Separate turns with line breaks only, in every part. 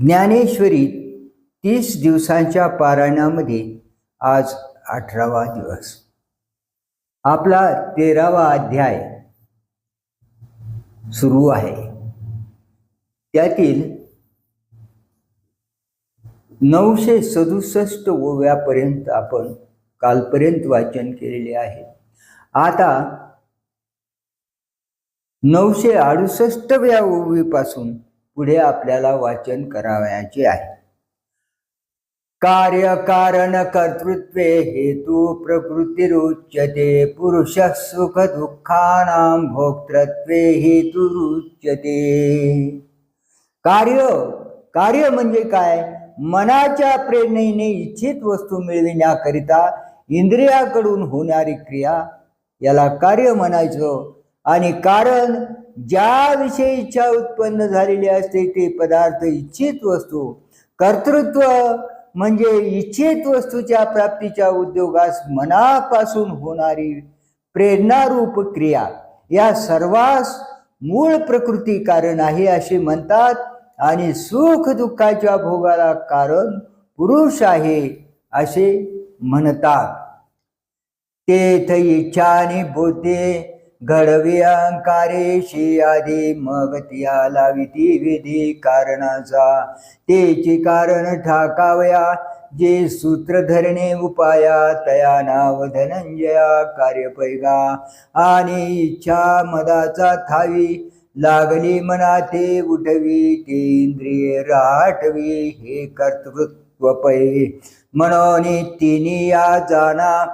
ज्ञानेश्वरी 30 दिवसांच्या पारायणामध्ये आज 18वा दिवस. आपला 13वा अध्याय सुरू आहे. त्यातील 967 ओव्यापर्यंत आपण कालपर्यंत वाचन केलेले आहे. आता 968व्या ओवीपासून पुढे आपल्याला वाचन करावयाचे आहे. कार्य कारण कर्तृत्वे हेतु प्रकृतिरुच्यते पुरुष सुख दुःखानां भोक्तृत्वे हेतुरुच्यते. कार्य म्हणजे काय? मनाच्या प्रेरणेने इच्छित वस्तू मिळविण्याकरिता इंद्रियाकडून होणारी क्रिया, याला कार्य म्हणायचं. आणि कारण ज्याविषयी इच्छा उत्पन्न झालेली असते ते पदार्थ इच्छित वस्तू. कर्तृत्व म्हणजे इच्छित वस्तूच्या प्राप्तीच्या उद्योगास मनापासून होणारी प्रेरणारूप क्रिया. या सर्वांस मूळ प्रकृती कारण आहे असे म्हणतात. आणि सुख दुःखाच्या भोगाला कारण पुरुष आहे असे म्हणतात. तेथ इच्छा आणि बोधे घडवी अहंकारेशी आधी मग त्या लाविती विधी कारणाचा. तेची कारण ठाकावया जे सूत्र धरणे उपाया तया नाव धनंजया कार्यपैगा. आणि इच्छा मदाचा थावी लागली मना ते उठवी ते इंद्रिये राठवी हे कर्तृत्व पै. म्हणून तिनी या जाना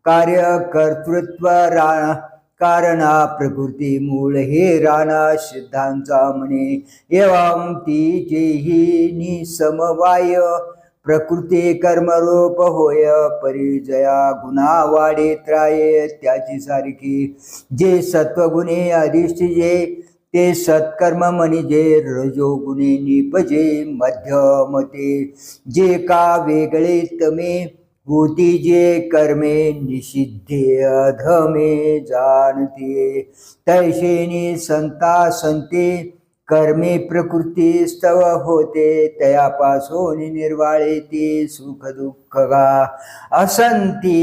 कार्य कर्तृत्व राणा कारणा प्रकृती मूळ हे राणा सिद्धांचा म्हणे. एवं तिचेही निसमवाय प्रकृती कर्मरूप होय परिजया गुणा वाढे त्राये त्याची सारखी. जे सत्वगुणे अधिष्ठिजे ते सत्कर्म म्हणजे रजोगुणे निपजे मध्यमते. जे का वेगळे तमे होती जे कर्मे निषिद्धे अधमे जाणते. तैशेनी संता संते कर्मे प्रकृती स्तव होते तयापासून निर्वाळे ते सुख दुःख गा. असंती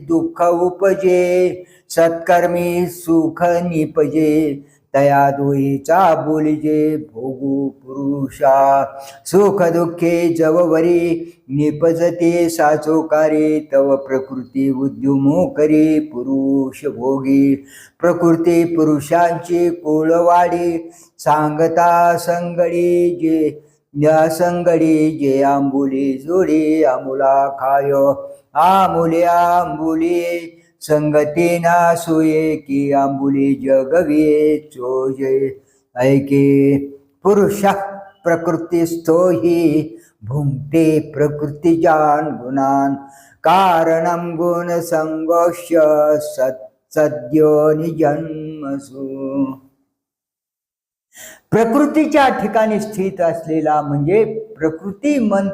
दुःख उपजे सत्कर्मी सुख निपजे तया दोहीचा बोलिजे भोगू पुरुषा. सुख दुःखे जववरी निपजते साचोकारी तव प्रकृती उद्युमो करी पुरुष भोगी. प्रकृती पुरुषांची कुळवाडी सांगता संगडी जे आंबुली जोडी आमुला खाय आमुले आंबुली संगतीना सुये की आंबुली जगविये चोजे. ऐके पुरुष प्रकृतिस्थो हि भुंक्ते प्रकृतिजान गुणान कारणं गुण संगोष्य सद्यो निजन्मसु. प्रकृतीच्या ठिकाणी स्थित असलेला म्हणजे प्रकृती मन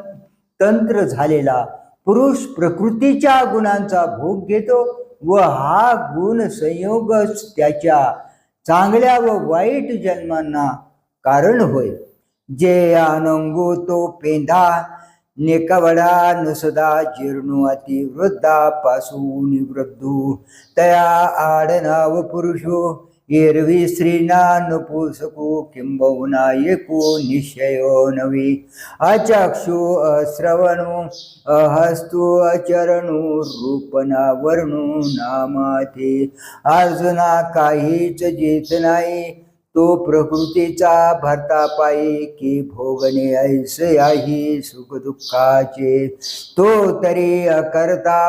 तंत्र झालेला पुरुष प्रकृतीच्या गुणांचा भोग घेतो व हा गुण संयोगच त्याच्या चांगल्या व वाईट जन्मांना कारण होय. जे अनंगू तो पेंधा निकवडा नसदा जीर्णो अतिवृद्धा पासून वृद्धू तया आडनाव पुरुषो. एरवी स्त्रीना नपुसको किंबहुना एको निश्चयो नवी. अचक्षु अश्रवणो अहस्तु अचरणो रूपना वर्णो नामाते. अर्जुना काहीच जेत नाही तो प्रकृतीचा भरता पायी की भोगणे ऐसे आहे सुख दुःखाचे. तो तरी अकर्ता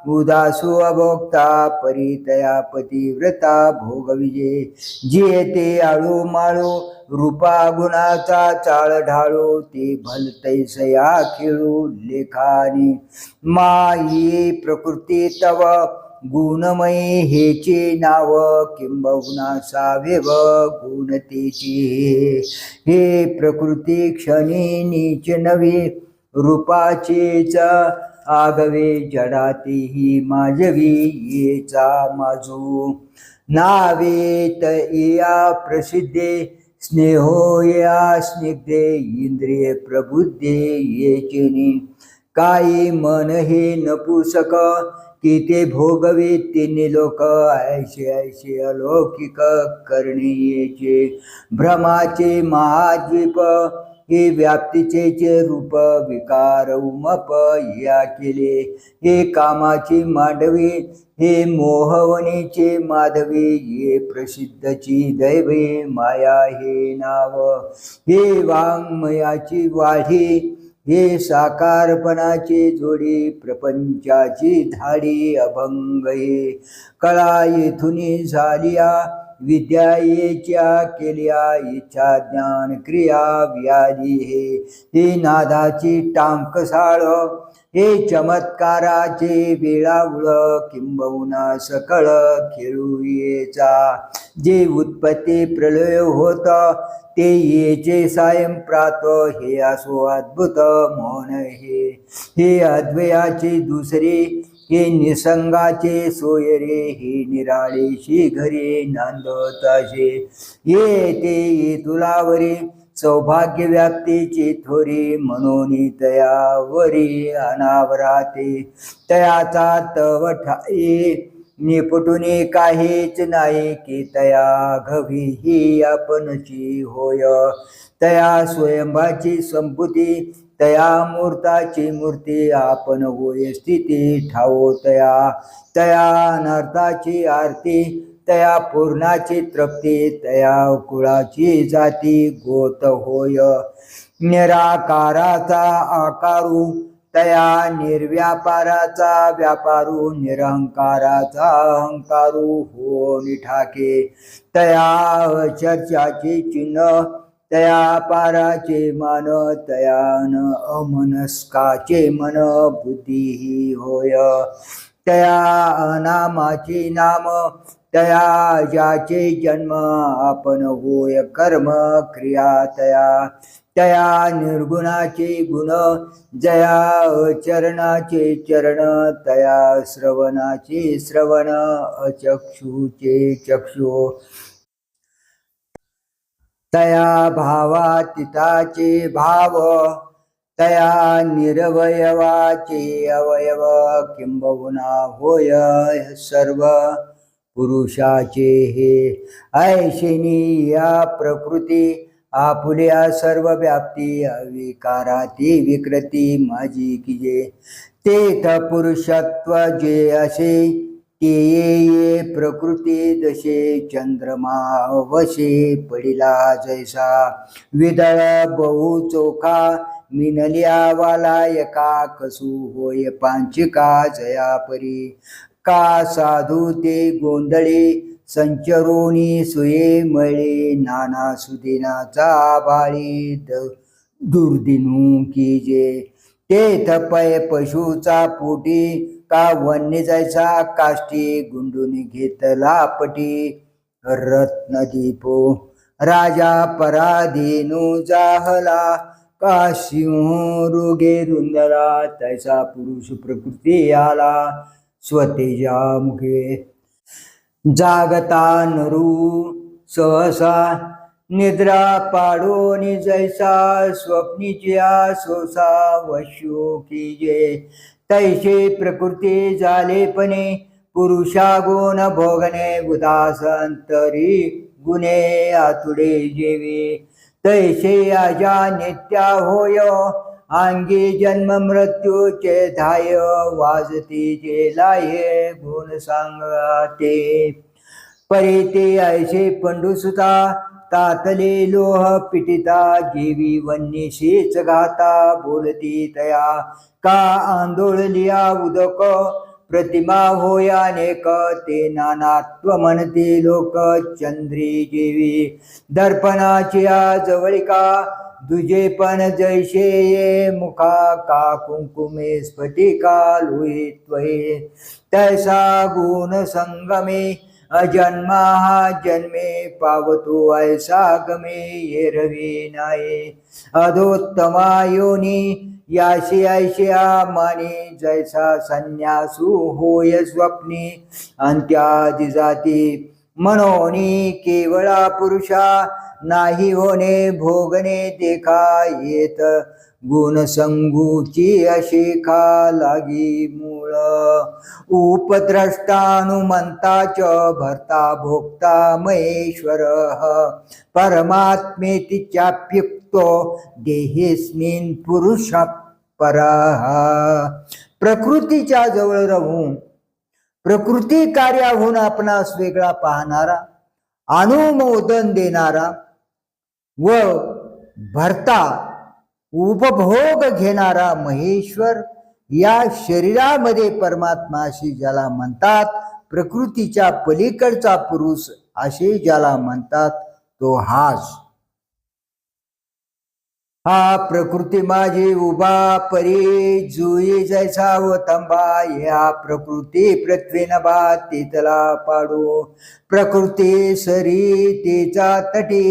उदासू अभोक्ता परितया पतिव्रता भोगविजे. जे ते आळू माळू रूपा गुणाचा चाळ ढाळू ते भलतैसया खेळू लेखानी. माई प्रकृती तव गुणमयी हेचे नाव किंबहुना सावेव गुणतेची. हे प्रकृती क्षणी नीच नवी रूपाचेच आगवे जडातेही माझवी येचा माझू. नावेत या प्रसिद्धे स्नेहो या स्निग्धे इंद्रिय प्रबुद्धे येचेनी काही मन हे नपुसक की ते भोगवे तिन्ही लोक ऐशे ऐशे अलौकिक करणीयेचे भ्रमाचे महाद्वीप हे व्याप्तीचे रूप विकार उमप या केले हे कामाची मांडवी हे मोहवणीचे माधवी हे प्रसिद्धची दैवे माया हे नाव हे वाङ्मयाची वाढी हे साकारपणाची जोडी प्रपंचाची धाडी अभंग हे कळा येथुनी झालिया विद्या येच्या केल्या इच्छा ज्ञान क्रिया व्याधी हे नादाची टांकसाळ हे चमत्काराचे वेळावळ किंबहुना सकळ खेळू येचा जे उत्पत्ती प्रलय होत ते येचे सायं प्रात हे असो अद्भुत मौन हे अद्वयाचे दुसरे हे निसंगाचे सोयरे हे निराळेशी घरे नांदताशे ये ते तुलावरे सौभाग्य व्याप्तीची थोरी म्हणून तयावरी अनावराते तयाचा तवठाये निपटुने काहीच नाही की तया घवी ही आपणची होय तया स्वयंभाची संपुती तया मूर्ताची मूर्ती आपण होय स्थिती ठावो तया तया अनर्थाची आरती तया पूर्णाची तृप्ती तया कुळाची जाती गोत होय निराकाराचा आकारू तया निर्व्यापाराचा व्यापारू निरहंकाराचा अहंकारू हो निठाके तया चर्चाचे चिन्ह तया पाराचे मान तयान अमनस्काचे मन बुद्धी ही होय तया अनामाचे नाम तया ज्याचे जन्म आपण होय कर्म क्रिया तया तया निर्गुणाचे गुण जया चरणाचे चरण तया श्रवणाचे श्रवण अचक्षुचे चक्षु तया भावातीताचे भाव तया निरवयवाचे अवयव किंबहुना होय सर्व पुरुषाचे हे ऐशेनी या प्रकृती आपुल्या सर्व व्याप्ती अविकाराती विकृती माझी किजे तेथ पुरुषत्व जे असे ते ये प्रकृती जसे चंद्रमा वशे पडिला जैसा विदळ बहु चोखा मिनलियावाला एका कसू होय पांचिका जया परी का साधू ते गोंधळे संचरोनी सुये मळे नाना सुदिनाचा बाळी दुर्दिनू कीजे तेथ पय पशुचा पोटी का वन्य जायचा काष्टी गुंडून घेतला पटी रत्नदीपो राजा पराधीनू जाहला का सिंह रोगे रुंदला तैसा पुरुष प्रकृती आला स्वतेजा मुखे जागता नरू सहसा निद्रा पाडोनी जैसा स्वप्नीच्या सोसा वशो कीजे तैसे प्रकृती झालेपणे पुरुषा गुण भोगणे उदासंतरी गुणे आतुडे जेवे तैसे आजा नित्या होय अंगी जन्म मृत्यूचे धाय वाजती जे लाये गुण सांगते परिते ऐसे पंडुसुता तातले लोह पिटिता जीवी वन्नीशीच घाता बोलती तया का आंदोळलिया उदक प्रतिमा होया अनेक ते नानात्व म्हणते लोक चंद्री जीवी दर्पणाची जवळिका दुजे पण जैसे ये मुखा का कुंकुमे स्फटिका लोहित्वये तैसा गुण संगमे अजन्मा जन्मे पावतो ऐसा गमे ये रवी नाये अधोत्तमा योनी याशी ऐशिया माने जैसा संन्यासू होय स्वप्नी अंत्यादि जाती मनोनी केवळा पुरुषा नाही होणे भोगणे देखा येत गुण संगूची अशिखा लागी मूळ उपद्रष्टानुमंताच भर्ता भोक्ता महेश्वर परमात्मेति चाप्युक्तो देहेस्मिन पुरुष परः प्रकृतीच्या जवळ राहून प्रकृती कार्याहून आपणास वेगळा पाहणारा अनुमोदन देणारा व भरता उपभोग घेणारा महेश्वर या शरीरामध्ये परमात्माशी ज्याला म्हणतात प्रकृतीच्या पलीकडचा पुरुष असे ज्याला म्हणतात तो हाच हा प्रकृती माझी उभा परी जुई जैसा व तंबा या प्रकृती पृथ्वी नभा तिथला पाडू प्रकृती सरी तिचा तटी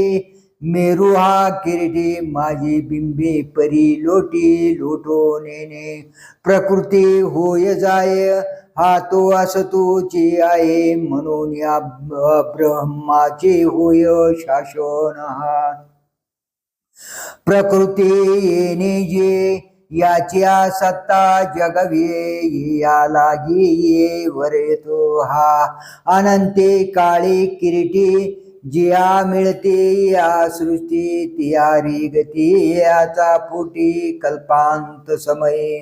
मेरू हा किरीटी माझी बिंबे परी लोटी लोटो नेने प्रकृती होय जाय हा तो असतोची आहे म्हणून या ब्रह्माचे होय शासन हा प्रकृती येणे जे याच्या सत्ता जगवे या लागी ये वर येतो हा अनंते काळी किरीटी जिया मिळते या सृष्टी तियारी गती याचा फुटी कल्पांत समय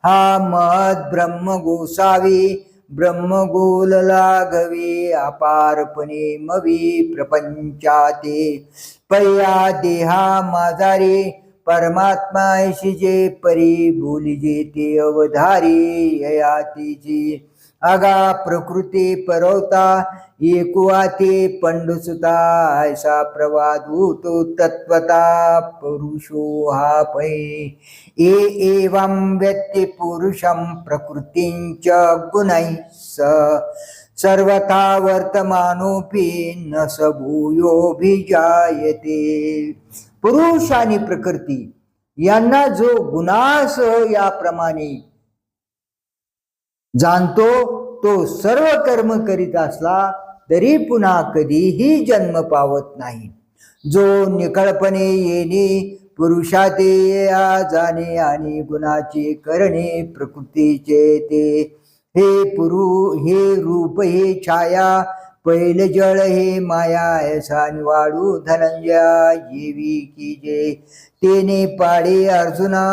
हा महद ब्रह्म गोसावी ब्रह्मगोल लाघवी अपारपणे मवी प्रपंचाते पया देहा माझारी परमात्माशी जे परी बोलिजे ते अवधारी ययातीची आगा प्रकृती परवता एकुआते पंडुसुता ऐसा प्रवाद तो तत्वता पुरुषो हा पै एवं व्यक्ति पुरुषं प्रकृतींच गुणैः सर्वथा वर्तमानोपि न स भूयोभिजायते पुरुष आणि प्रकृती यांना जो गुणासह याप्रमाणे जाणतो तो सर्व कर्म करीत असला तरी पुन्हा कधीही जन्म पावत नाही जो निखळपणे येणे पुरुषाते या जाणे आणि गुणाचे करणे प्रकृतीचे ते हे हे रूप हे छाया पैल जळ हे माया ऐसा निवाडू धनंजया येवी की जे तेने पाडे अर्जुना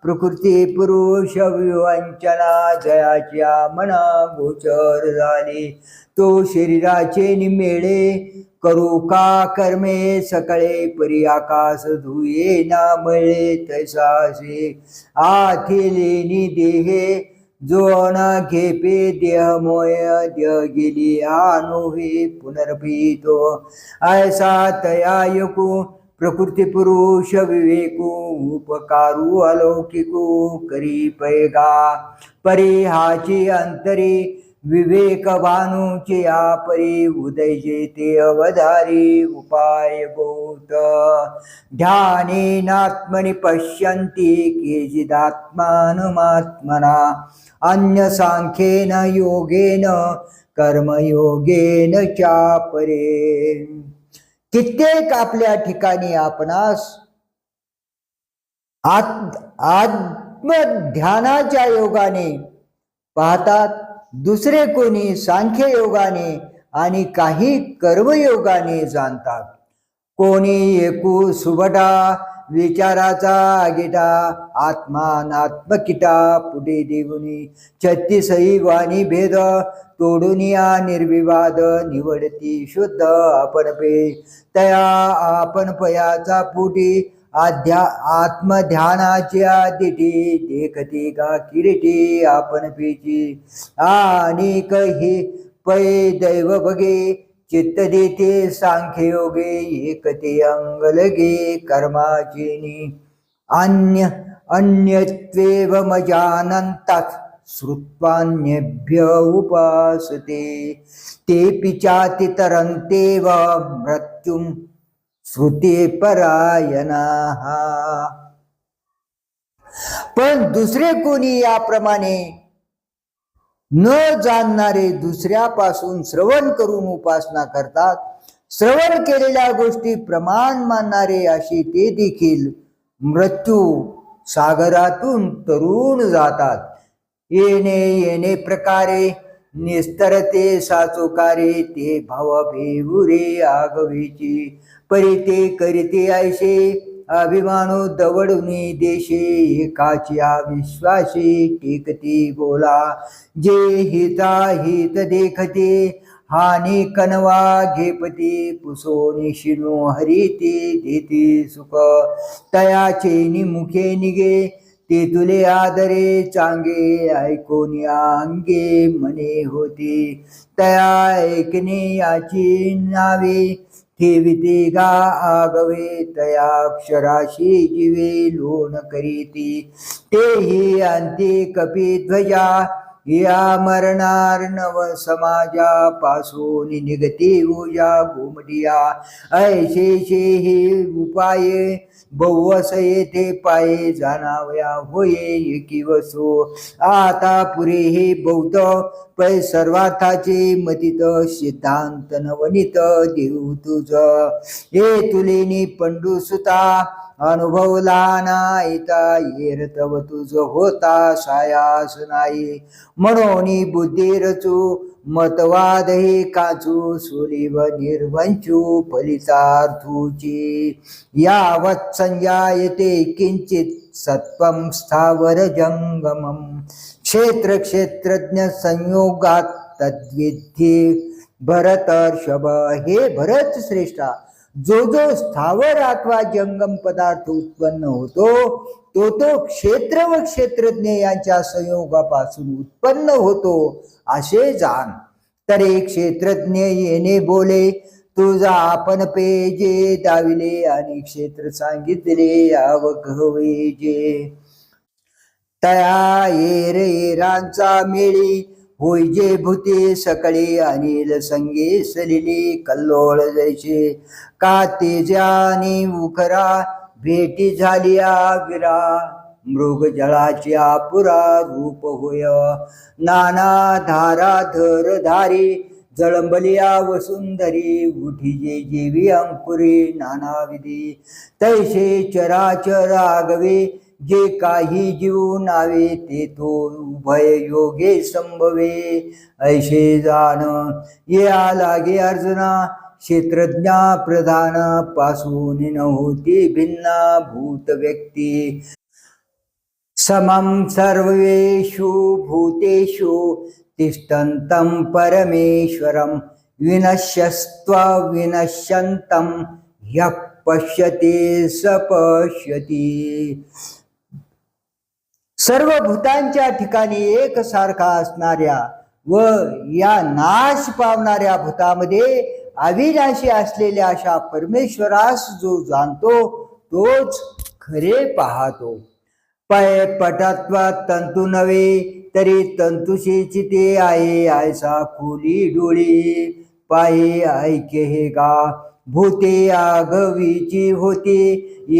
प्रकृती पुरुष विवंचना जयाच्या मना गोचर झाले तो शरीराचे निमेळे करू का कर्मे सकळे परी आकाश धुये ना मळे तैसासे आथिलेनी देहे जो ना घेपे देह मोय देह गेली नोहे पुनर्भीतो ऐसा तया यकू प्रकृती पुरुष विवेकू उपकारू अलौकिकू करी पैगा परिहाची अंतरी विवेक भानुचे या परी उदय जेते अवधारी उपाय बोत ध्यानेनात्मनि पश्यन्ति केचिदात्मानमात्मना अन्य सांख्येन योगेन कर्मयोगेन चापरे कित्येक आपल्या ठिकाणी आपणास आत्मध्यानाच्या योगाने पाहतात दुसरे कोणी सांख्य योगाने आणि काही कर्मयोगाने जाणतात कोणी एकू सुबटा विचाराचा आगिटा आत्मानात्मकिटा पुढे देऊनी 36 वाणी भेद तोडून या निर्विवाद निवडती शुद्ध आपण पे तया आपण पयाचा पुटी आत्मध्यानाच्या दिठी देखती का किरीटी आपण पेची आणि काही पै दैव बगे चित्त देते सांख्य योगे एकते अंग लगे कर्माचेनी अन्यत्वेव मजानंतात श्रुत्वान्यभ्य उपासते ते पिचाति तरंतेव मृत्युम श्रुते परायणा पण दुसरे कोणी याप्रमाणे न जाणणारे दुसऱ्यापासून श्रवण करून उपासना करतात श्रवण केलेल्या गोष्टी प्रमाण मानणारे अशी ते देखील मृत्यू सागरातून तरुण जातात. येणे येणे प्रकारे निस्तरते साचोकारे ते भाव भेवुरे आगवेची परी ते करीते ऐसे अभिमानो दवडुनी देशे एकाच्या विश्वासी टेकती बोला जे हिता हित देखते हानी कनवा घेपती पुसोनी शिनो हरिते देते सुख तयाचे निमुखे निगे ते तुले आदरे चांगे ऐकोनी अंगे मने होते तया ऐकणे याची नावे ठेविते गा आगवे तया अक्षराशी जीवे लोन करीती तेही अंते कपी ध्वजा या मरणार नव समाजा पासून निगती ऊजा घुमडिया ऐशेशे हे उपाये बहुवस येथे पाये जाणावया होये एकी वसो आता पुरे हे बौद्ध पै सर्वार्थाचे मतित सिद्धांत नवनीत देऊ तुझ हे तुलेनी पंडू सुता अनुभवला नाहीता येर तव तुझ होता सायास नाही म्हणून बुद्धी रचू मतवाद हे काचू सुलिव निर्वंचू फलितार्थूची यावत् संजायते किंचित सत्वं स्थावर जंगमम क्षेत्र क्षेत्रज्ञ संयोगात तद्विधी भरतर्षभ हे भरत श्रेष्ठा जो जो स्थावर अथवा जंगम पदार्थ उत्पन्न होतो तो क्षेत्र व क्षेत्रज्ञ यांच्या संयोगापासून उत्पन्न होतो असे जाण. तर एक क्षेत्रज्ञ येणे बोले तुझा आपण पेजे दाविले आणि क्षेत्र सांगितले अवघवे जे तया येर येरांचा मेळी होय जे भूते सकळे अनिल संगे सलिले कल्लोळ जैसे का तेजानी उखरा भेटी झालिया विरा मृग जळाची आपुरा रूप होय नाना धारा धर धारी जळंबलिया वसुंधरी उठी जे जीवी अंकुरे नानाविधी तैसे चराचर आगवे जे काही जीव नावे ते तो उभय योगे संभवे ऐसे जाण या लागे अर्जुना क्षेत्रज्ञा प्रधान पासून नव्हती भिन्ना भूत व्यक्ती समं सर्वेषु भूतेषु तिष्ठन्तं परमेश्वरं विनश्यस्त्व विनश्यन्तं ह्यः पश्यते स पश्यति. सर्व भूतांच्या ठिकाणी एकसारखा असणाऱ्या व या नाश पावणाऱ्या भूतामध्ये अविनाशी असलेल्या अशा परमेश्वरास जो जाणतो तोच खरे पाहतो. पय पटत्व तंतु नव्हे तरी तंतुशी चिते आहे ऐसा खोली डोळे पाहे ऐके हे गा भूते आगवीची होती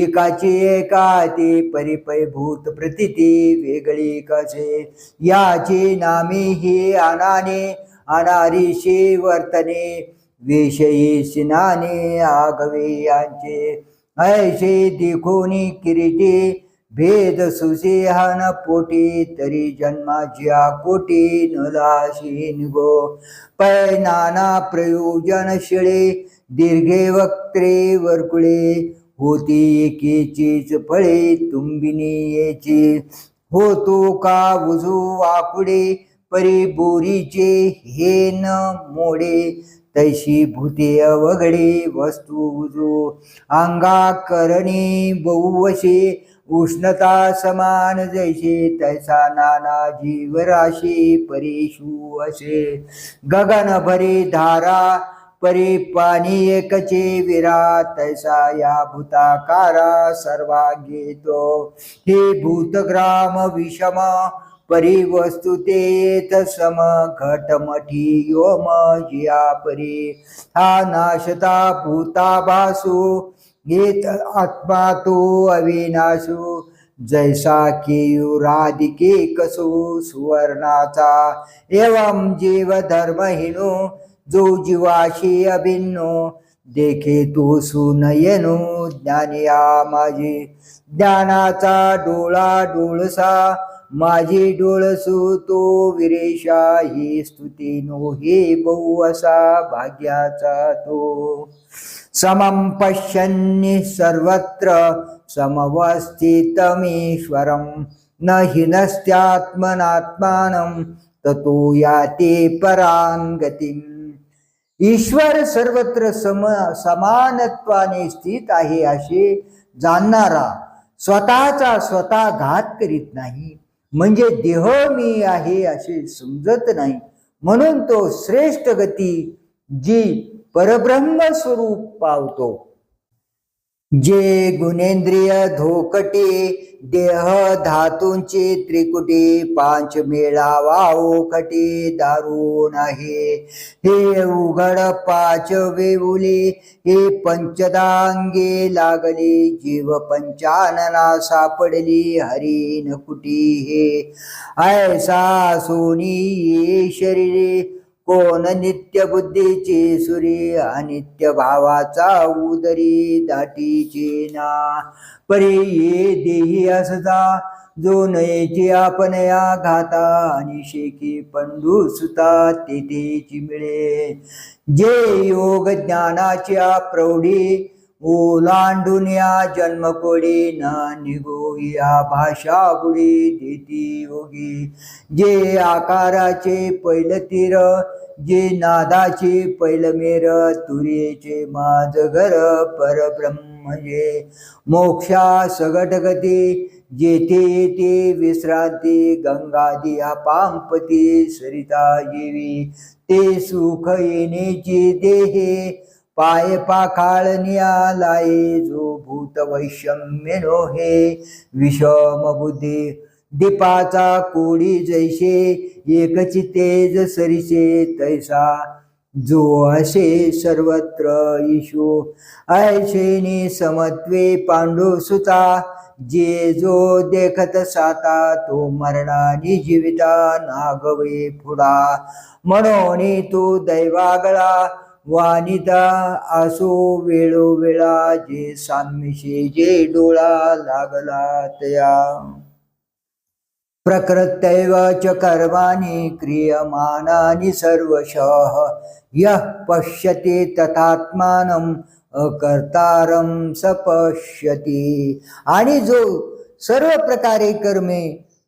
एकाची एका ते परिपय भूत प्रतिती वेगळी कसे याचे नामे हे अनाने अनारीशे वर्तने विषयी सिनाने आगवे यांचे ऐसे देखोनी किरीटे भेद सुसेहन पोटी तरी जन्माच्या कोटी नलाशी निगो पै नाना प्रयोजन शिळे दीर्घे वक्त्रे वरकुळे होती एकेचीच फळे तुंबिनी येची होतो का उजू वाकुडे परी बोरीचे हे न मोडे तैशी भूते अवघडे वस्तू उजू अंगा करणे बहुवशे उष्णता समान जैसे तैसा नाना जीवराशी परेशू असे गगन भरे धारा परी पाणी एकचे विरा तैसा या भूताकारा सर्वा घेतो हे भूतग्राम विषम परी वस्तु तेथ सम घटमठी योम जिया परी हा नाशता भूताभासु येत आत्मा तो अविनाशु जैसा केयुरादिके कसो सुवर्णाचा एवं जीव धर्महीनो जो जीवाशी अभिन्नो देखे तू सुनयनु ज्ञानिया माझी ज्ञानाचा डोळा डोळसा माझी डोळसू तो विरेशा ही स्तुती नो हे बहु असा भाग्याचा तो समं पश्यन्नि सर्वत्र समवस्थितमीश्वरं न हिनस्त्यात्मनात्मानं ततो याते परां गतिम् ईश्वर सर्वत्र समानत्वाने स्थित आहे असे जाणणारा स्वतःचा स्वतः घात करीत नाही, म्हणजे देह मी आहे असे समजत नाही, म्हणून तो श्रेष्ठ गती जी परब्रह्म स्वरूप पावतो. जे गुणेंद्रिय धोकटे देह धातूंचे त्रिकुटी पांच मेळावा ओखटे दारुण आहे. हे उघड पाच वेऊले हे पंचदांगे लागले जीव पंचानना सापडली हरिण कुटी हे ऐसा सोनी ये शरीरे कोण नित्य बुद्धीचे सुरी अनित्य भावाचा उदरी दाटीचे ना परी ये देही असता जो नयेचे आपण या घाता आणि शेकी पंडू सुता तेथेची मिळे. जे योग ज्ञानाच्या प्रौढी ओलांडून या जन्मकोडी न निगो या भाषा बुडी देती योगी. जे आकाराचे पैल तीर जे नादाचे पैल मेर तुरीचे माझ घर परब्रह्म जे मोक्षा सगट गती जेथे येते विश्रांती गंगादिया पांपती सरिता येवी ते सुख येण्याची देहे पाय पाखाळनिया लाये जो भूत वैषम्य नो हे विषम बुद्धी दीपाचा कोडी जैसे एकचितेज सरिसे तैसा जो असे सर्वत्र ईशो ऐशेनी समत्वे पांडू सुता जे जो देखत साता तो मरणानी जीविता नागवे पुढा म्हणून तो दैवागळा वानिता असो वेळोवेळा जे साम्यशे जे डोळा लागला तया प्रकृत्यैव च कर्माणि क्रियमाणानि सर्वशः यः पश्यति तथात्मानं अकर्तारं स पश्यति. आणि जो सर्व प्रकारे कर्मे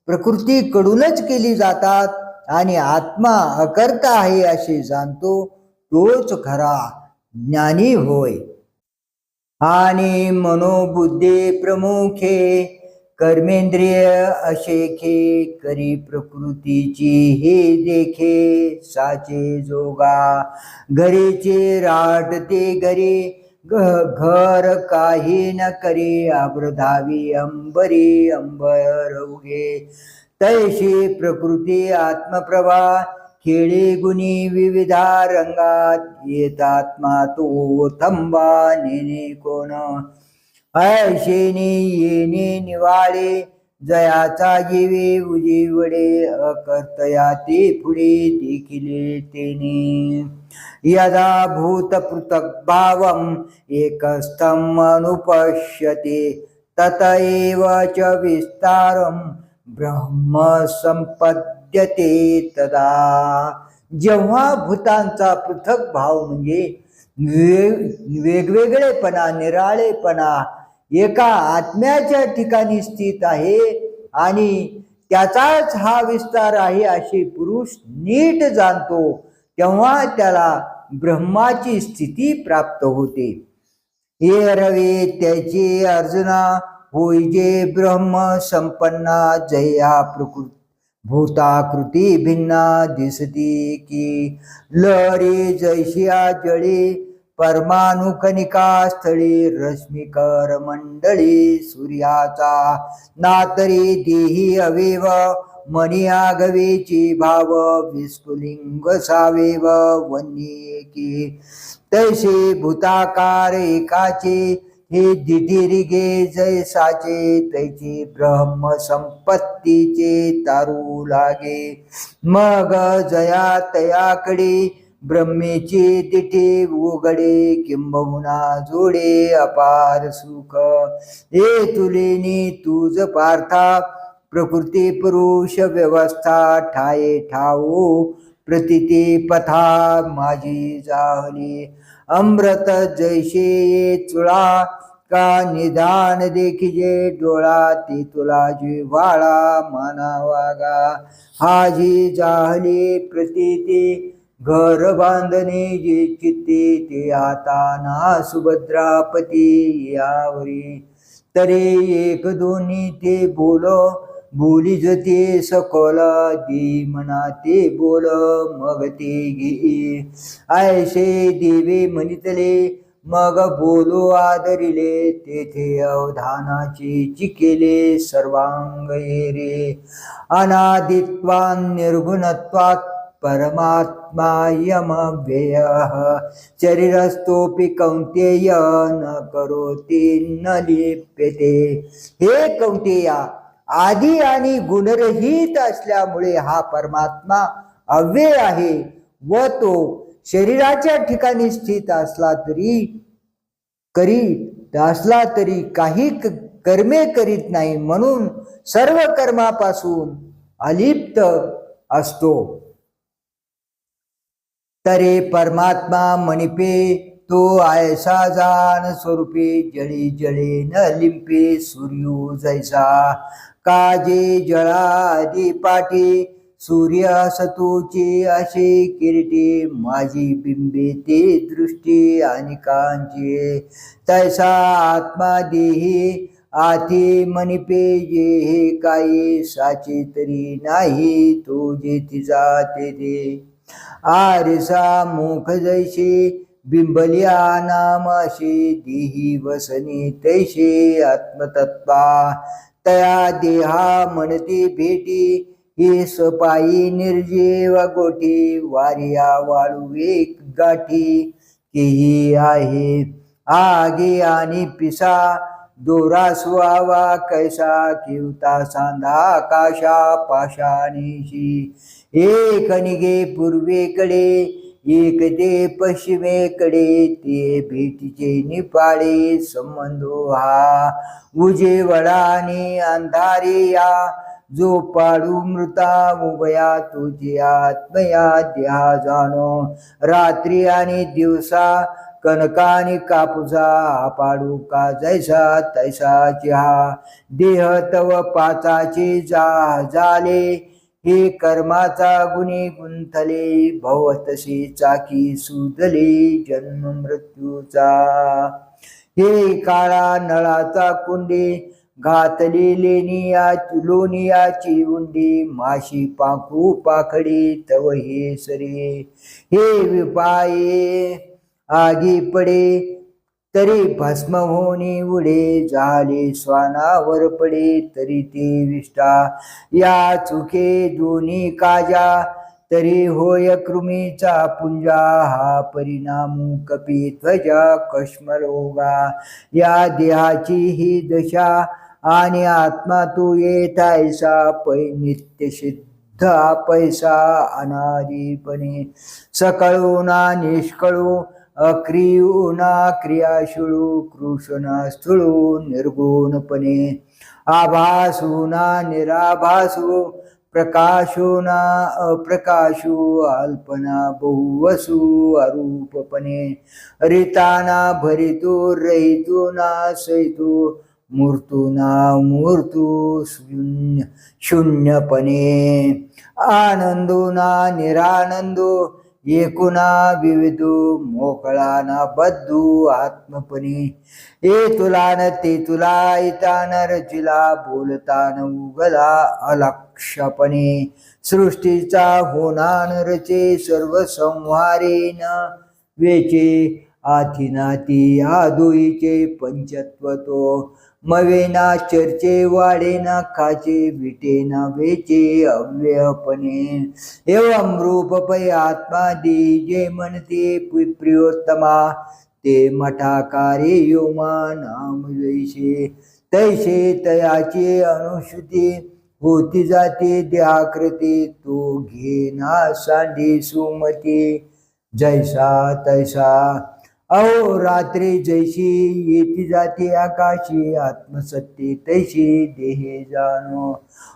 प्रकृतीकडूनच केली जातात आणि आत्मा अकर्ता आहे असे जाणतो तोच खरा ज्ञानी होय. आणि मनोबुद्धी प्रमुखे कर्मेंद्रिय अशेखे करी प्रकृतीची हे देखे साचे जोगा घरीचे राटते घरी घर काही न करी आब्रधावी अंबरी अंबर उगे. तैशी प्रकृती आत्मप्रभा खेळे गुणी विविधा रंगात येतात्मा तो थंबा नेने कोण ऐशेने येणे निवाळे जयाचा जीवे उजीवडे अकर्तया ते पुढे देखिले तेने. यदा भूत पृथक भावम एकस्थम अनुपश्यते तत एव च विस्तारम ब्रह्म संपद्यते तदा. जेव्हा भूतांचा पृथक भाव म्हणजे वेगवेगळेपणा निराळेपणा एका आत्म्याच्या ठिकाणी स्थित आहे आणि त्याचाच हा विस्तार आहे असे पुरुष नीट जाणतो तेव्हा त्याला ब्रह्माची स्थिती प्राप्त होते. हे रवे त्याची अर्जुना होय जे ब्रह्म संपन्ना जया प्रकृती भूताकृती भिन्ना दिसती की लहरी जैशिया जळी परमाणुकनिका स्थळी रश्मिकर मंडळी सूर्याचा नातरी देही अवेव मनी आगवेची भाव विस्फुलिंग सावेव वन्ये की तैसे भूताकार एकाचे हे दिधिरिगे जैसाचे तैची ब्रह्म संपत्तीचे तारू लागे. मग जया तयाकडे ब्रह्मेची तिथे उघडे किंबहुना जोडे अपार सुख हे तुलेनी तुझ पार्था प्रकृती पुरुष व्यवस्था ठाये ठाऊ प्रतिते पथा माझी जाहली अमृत जैसे ये चुळा का निदान देखिजे डोळा ते तुला जिव्हाळा मानावागा हाजी जाहली प्रतिते घर बांधणे जे चित्ते ते आता ना सुभद्रापती यावरी तरे एक दोन्ही ते बोली जते सकोल दे मना ते बोल मग ते घे ऐसे देवे म्हणितले मग बोलो आदरिले तेथे अवधानाचे चिकेले सर्वांग रे अनादित्वान निर्गुणत्वात परमात्मा यमव्यय शरीरस्थोपि कौंतेय न करोति न लिप्यते हे कौंतेया आदि आणि गुणरहित असल्यामुळे हा परमात्मा अव्यय आहे व तो शरीराच्या ठिकाणी स्थित असला तरी काही कर्मे करीत नाही म्हणून सर्व कर्मापासून अलिप्त असतो तरे परमात्मा मणिपे तो ऐसा जान स्वरूपे जळे जळे न लिंपे सूर्यो जैसा काजे जळादी पाठी सूर्य सतूचे असे किरीटे माझी बिंबे ते दृष्टी आणि कांचे तैसा आत्मा देही आती मणिपे जे हे काही साचे तरी नाही तो जे तिचा ते दे आरसा मुख जैसे बिंबलिया नामाशी देही वसनी तैसे आत्मतत्वा तया देहा म्हणती भेटी हे सपाई निर्जीव गोठी वारिया वाळू एक गाठी केही आहे आगे आणि पिसा दोरा सुहावा कैसा किवता सांधा आकाशा पाशानीशी एक निगे पूर्वेकडे एक ते पश्चिमेकडे ते भेटीचे निपाळे संबंधो हा उजेवळाने अंधारे या जो पाडू मृता उभया तुझे आत्मया देहा जाणो रात्री आणि दिवसा कनकानी कापुसा पाडू का जैसा तैसा हा देह तव पाचाचे झाले हे कर्माचा गुणी गुंथले भवतसे चाकी सुदले जन्म मृत्यूचा हे काळा नळाचा कुंडे घातली लोनियाची उंडी माशी पाखू पाखडी तव हे सरे हे विपाये आगी पडे तरी भस्म होणी उडे झाले स्वानावर पडे तरी ते विष्टा या चुके दोन्ही काजा तरी होय कृमीचा पुंजा हा परिणाम कपी ध्वजा कश्मरोगा या देहाची ही दशा आणि आत्मा तू येत ऐसा पै नित्य सिद्ध पैसा अनादीपणे सकळू ना निष्कळू अक्रियू ना क्रियाशुळू कृष्ण स्थूळू निर्गुणपणे आभासू ना निराभासू प्रकाशो ना अप्रकाशो अल्पना बहुवसू अरूपपणे रिताना भरितो रहितो ना सहितो मूर्तो ना मूर्तो शून्यपणे आनंदो ना निरानंदो एकुणा विविधो मोकळा ना बद्धू आत्मपणे ए तुला न ते तुला इतान रचिला बोलतान उगला अलक्षपणे सृष्टीचा होनान रचे सर्व संहारेन वेचे आथिनाती आदुईचे पंचत्वतो मवेना चर्चे वाढेना खाचे विटेना वेचे अव्ययपणे एवं रूपपय आत्मा जे म्हणते प्रियोत्तमा ते मठाकारे योमा नाम जैसे तैसे तयाचे अनुश्रुती होती जाते देहाकृती तो घेना सांडी सुमती जैसा तैसा अहो रात्री जैशी येती जाते आकाशी आत्मसत्य तैशी देहे जाणो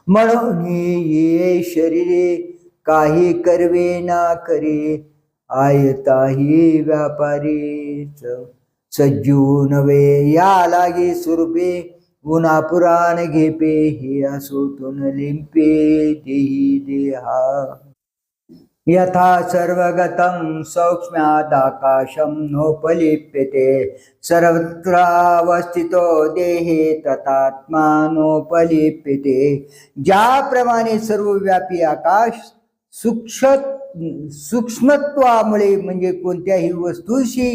म्हणून ये शरीरे काही करवे ना करे आयताही व्यापारीच सज्जू नवे या लागे स्वरूपे उन्हा पुराण घेपे हे असोतून लिंपे देही देहा यथा सर्वगतं सौक्ष्म्यादाकाशं नोपलिप्यते सर्वत्रावस्थितो देहे तथात्मा नोपलिप्यते ज्याप्रमाणे सर्वव्यापी आकाश सूक्ष्मत्वामुळे म्हणजे कोणत्याही वस्तूशी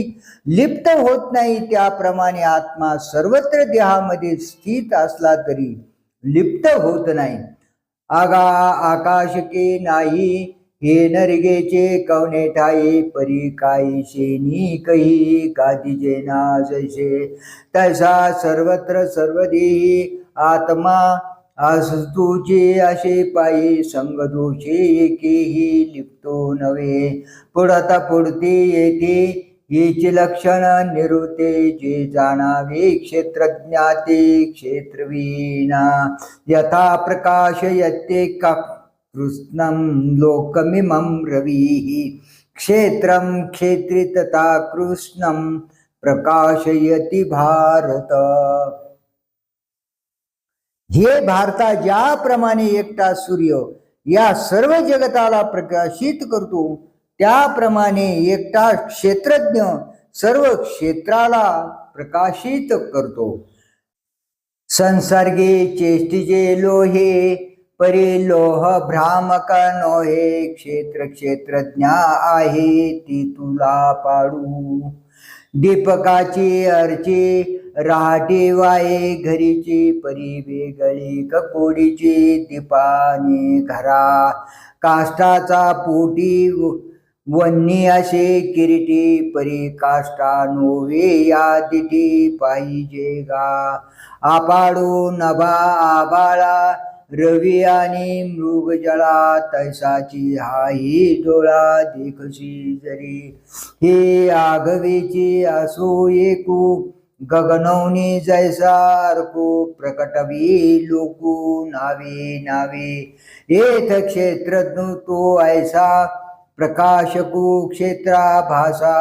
लिप्त होत नाही त्याप्रमाणे आत्मा सर्वत्र देहामध्ये स्थित असला तरी लिप्त होत नाही आगा आकाश के नाही हे नरगेचे कवने ठाई परी काही शेनी कही कादिजे ना जैसे तैसा सर्वत्र सर्वदेही आत्मा आसतूचे असे पायी संगदोषे एकेही लिप्तो नव्हे पुढता पुढते येते हेच लक्षण निरुते जे जाणावे क्षेत्रज्ञाते क्षेत्रवीना यथा प्रकाश यत्ते कृष्णं लोकमिमं रविः क्षेत्रं क्षेत्री तथा कृष्णं प्रकाशयति भारत हे भारता ज्याप्रमाणे एकटा सूर्य या सर्व जगताला प्रकाशित करतो त्याप्रमाणे एकटा क्षेत्रज्ञ सर्व क्षेत्राला प्रकाशित करतो संसर्गे चेष्टिजे लोहे परी लोह भ्रामक नोहे क्षेत्र क्षेत्रज्ञा आहे ती तुला पाडू दीपकाची अर्ची रहाटी वाये घरीची परी वेगळी ककोडीची दीपाने घरा काष्टाचा पोटी वन्नी असे किरीटी परी काष्टा नोवे या दिटी पाहिजे गा आपाडू नभा आबाळा रवी आणि मृगजळा तैसाची हाही डोळा देखशी जरी हे आगवीची असो एकू गगनवनी जैसारको प्रकटवी लोकू नावे नावे येथ क्षेत्रज्ञ तो ऐसा प्रकाशकू क्षेत्रा भाषा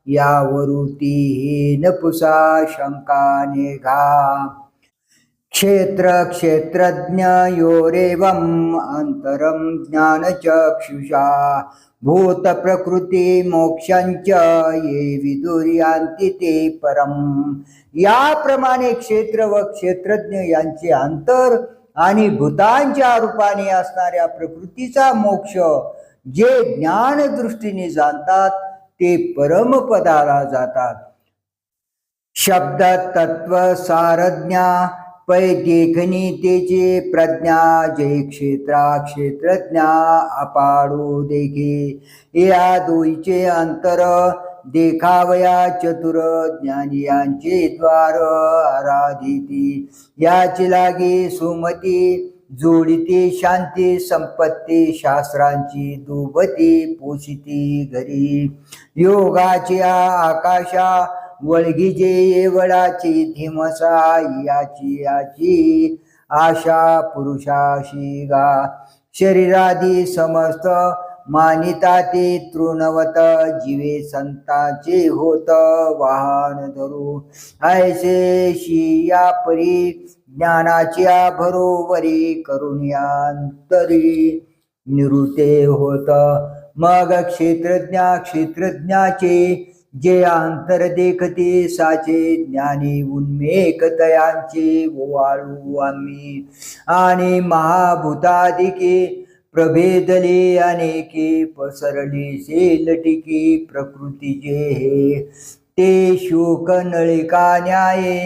यावरुती हे नपुसा शंका निघा क्षेत्र क्षेत्रज्ञयोरेवम् अंतरं ज्ञानचक्षुषा भूत प्रकृती मोक्षांच ये विदुर्यांती ते परम याप्रमाणे क्षेत्र व क्षेत्रज्ञ यांचे अंतर आणि भूतांच्या रूपाने असणाऱ्या प्रकृतीचा मोक्ष जे ज्ञान दृष्टीने जाणतात ते परमपदाला जातात शब्द तत्व सारज्ञा पै देखनी तेचे प्रज्ञा जय क्षेत्रा क्षेत्रज्ञा अपाडो देखे या दोईचे अंतर देखावया चतुर ज्ञानियांचे द्वार आराधिती याची लागे सुमती जोडिते शांती संपत्ती शास्त्रांची दुबती पोषिती घरी योगाची आकाशा वळगीजे येवळाची धीमसा याची आशा पुरुषाशी गा शरीरादी समस्त मानिता ते तृणवत जीवे संताचे होत वाहन धरू ऐसे शिया परी ज्ञानाच्या भरोवरी करुण्यान्तरी निवृत्ते होत मग क्षेत्रज्ञाचे जे अंतर देखते साचे ज्ञानी उन्मेक तयांचे वाळू आम्ही आणि महाभूतादिके प्रभेदले अनेके पसरले से लटिके प्रकृतीचे हे ते शोक नळिका न्याये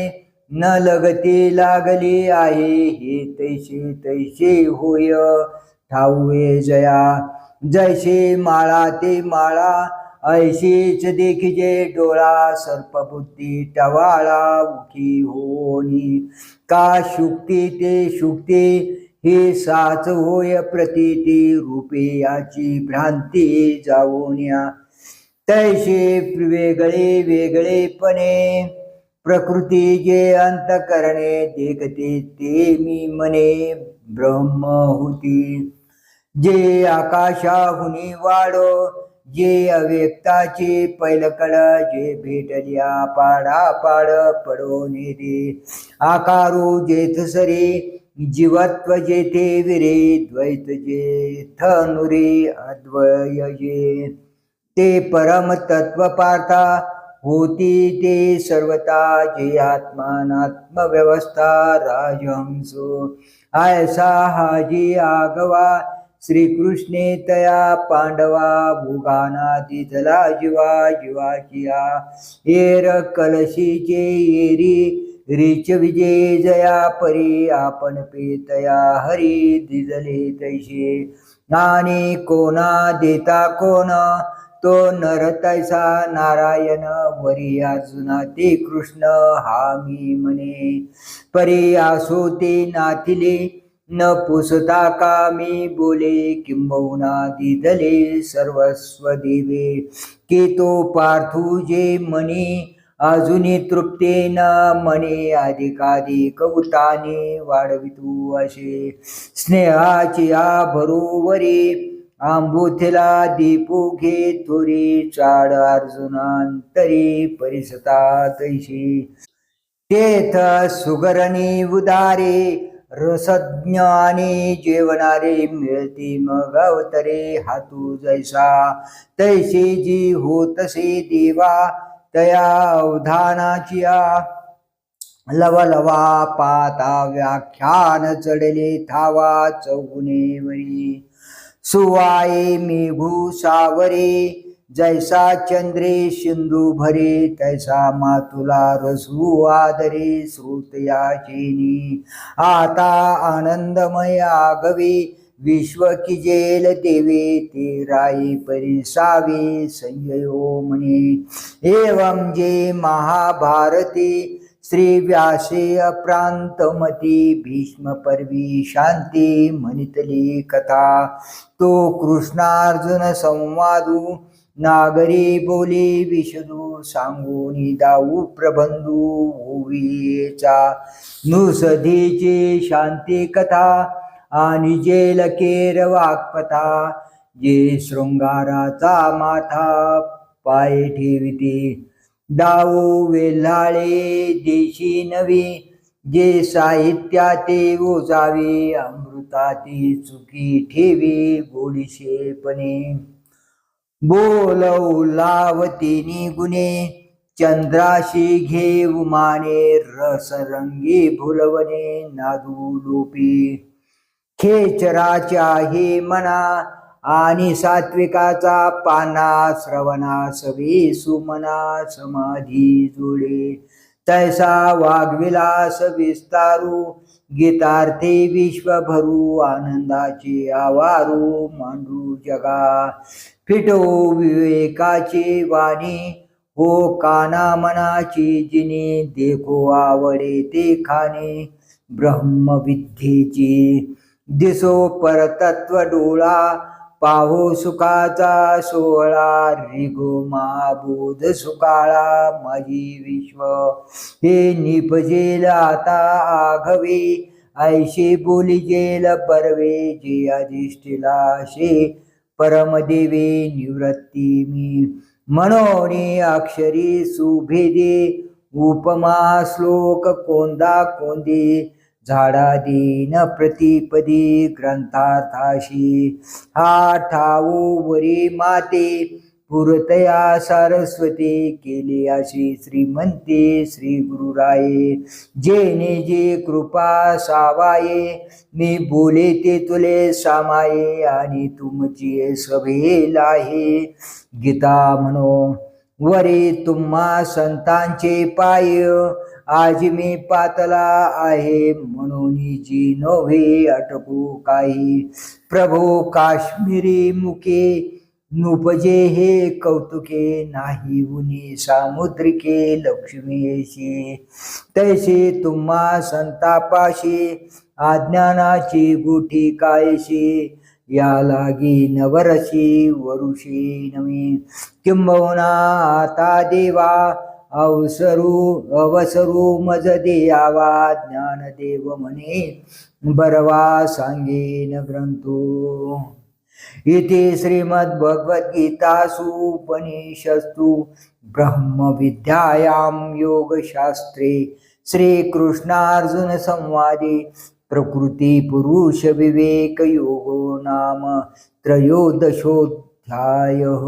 न लगते लागले आहे हे तैसे तैसे होय ठाऊये जया जैसे माळा ते माळा ऐशीच देखिजे डोळा सर्पबुद्धी टवाळा उठी होनी का शुक्ती ते शुक्ती हे साच होय प्रतीती रूपे याची भ्रांती जाऊन या तैसे वेगळे वेगळेपणे प्रकृती जे अंतकरणे देखते ते मी मने ब्रह्म होती. जे आकाशाहुनी वाढ जे अव्यक्ताचे पैलकड जे भेटल्या पाडा पाड पडून येते. आकारू जेथसरे जीवत्व जेथे विरे द्वैत जेथ नुरे अद्वय जे ते परम तत्व पार्था होती ते सर्वता जे आत्मानात्म व्यवस्था राजहंसो ऐसा हाजी आगवा श्रीकृष्णे तया पांडवा भुगाना दिधला जीवा जीवाचिया येर कलशीचे येरी रीच विजय जया परी आपण पेतया हरी दिजले तैसे आणि कोणा देता कोण तो नर तैसा नारायण वरी अर्जुना ते कृष्ण हा मी म्हणे परी आसो ते नाथिले न पुसता का मी बोले किंबहुना दिदले सर्वस्व देवे की तो पार्थू जे मनी अजुनी तृप्तेन मने अधिकाधिक उताने वाढवितू असे स्नेहाची बरोबरी आंबुथेला दीपू घे थोरी चाड अर्जुनांतरी परिसता तैशी तेथ सुगरणी उदारे रसज्ञानी जेवणारे मिळती मग अवतरे हातू जैसा तैसे जी होतसे देवा तया अवधानाची लवलवा पाता व्याख्यान चढले थावा चौगुणे वरी सुवाये मेघू सावरे जैसा चंद्रे सिंधू भरे तैसा मातुला रसू आदरे श्रुतया चेनी आता आनंदमय आगवे विश्व की जेल देवे ते राई परिसावे संजयो म्हणे एवं जे महाभारती श्री व्यासे अप्रांतमती भीष्म पर्वी शांती म्हणितली कथा तो कृष्णार्जुन संवादू नागरी बोली विशदू सांगूनी दाऊ प्रबंधू ओवीचा नुसधीची शांती कथा आणि जेल केर वाक्पथा जे शृंगाराचा माथा पाय ठेविते दाऊ वेल्हाळे देशी नवी जे साहित्याते ओजावे अमृताते चुकी ठेवी गोडीशेपणे बोलऊ लावतीनी गुणे चंद्राशी घेऊ माने रसरंगी भुलवणे नादू लोपी खेचराच्या हे मना आणि सात्विकाचा पाना श्रवणा सवे सुमना समाधी जोडे तैसा वाग्विलास विस्तारू गीतार्थे विश्वभरू आनंदाचे आवारू मांडू जगा फिटो विवेकाची वाणी हो काना मनाची जिनी देखो आवडे ते खाणे ब्रह्मविद्येची दिसो परतत्व डोळा पाहो सुखाचा सोहळा रिगो महाबोध सुकाळा माझी विश्व हे निपजेल आता आघवे ऐशे बोलिजेल परवे जे अधिष्ठिला शे परमदेवे निवृत्ती मी मनोनी अक्षरी सुभेदे उपमा श्लोक कोंदा कोंदे झाडादीन प्रतिपदी ग्रंथार्थाशी हा ठावो वरी माते पुरतया सरस्वती केली अशी श्रीमंते श्री गुरुराये जेने जे कृपा सावाये मी बोले ते तुले सामाये आणि तुमची सभेल आहे गीता म्हणो वरी तुम्हा संतांचे पाय आज मी पातला आहे म्हणून जी नव्हे अटकू काही प्रभो काश्मीरी मुके नुपजे हे कौतुके नाही उनी सामुद्रिके लक्ष्मीशी तैसे तुम्हा संतापाशी अज्ञानाची गुठी कायशी या लागी नवरशी वरुषी नवी किंबहुना आता देवा अवसरू मज देयावा ज्ञानदेव म्हणे बरवा सांगेन ग्रंथो इति श्रीमद्भगवद्गीतासु उपनिषत्सु ब्रह्मविद्यायां योगशास्त्रे श्रीकृष्णार्जुन संवादे प्रकृती पुरुष विवेक योगो नाम त्रयोदशोऽध्यायः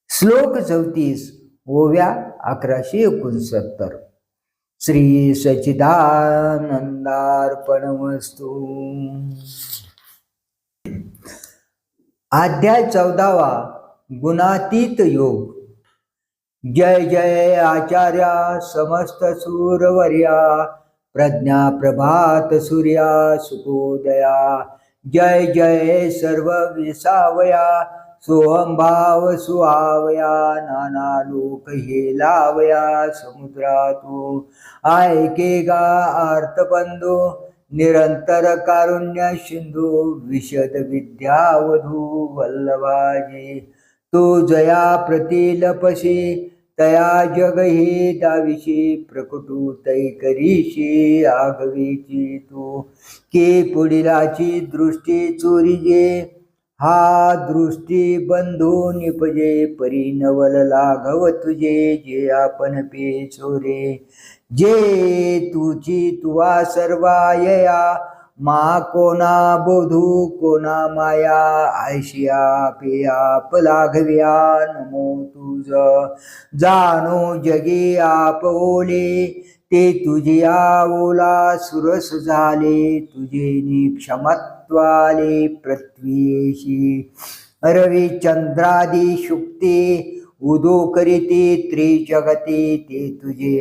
श्लोक 34 ओव्या 1169 श्री सच्चिदानंदार्पणमस्तु। अध्याय 14वा गुणातीत योग। जय जय आचार्य समस्त सूरवर्या प्रज्ञा प्रभात सूर्या सुखोदया जय जय सर्व विसावया सोहम भाव सुहावया नाना लोक हे लावया समुद्रातू ऐकेगा अर्थबंधू निरंतर कारुण्य सिंधू विशद विद्यावधू वल्लभाजी तू जया प्रतिलपशी तया जग हे दाविशी प्रकटू तै करीशी आगवीची तू की पुढीलाची दृष्टी चोरीजे हा दृष्टी बंधू निपजे परिनवल लाघव तुझे जे आपण पे चोरे जे तुझी तुवा सर्वायया मा कोणा बोधू कोणा माया आयशिया पेया पलाघव्या नमो तुझ जाणो जगी आप ओले ते तुझिया ओला सुरस झाले तुझे निक्षमत्वाले पृथ्वीशी रविचंद्रादी शुक्ती उदो करीती त्रिजगती ते तुझे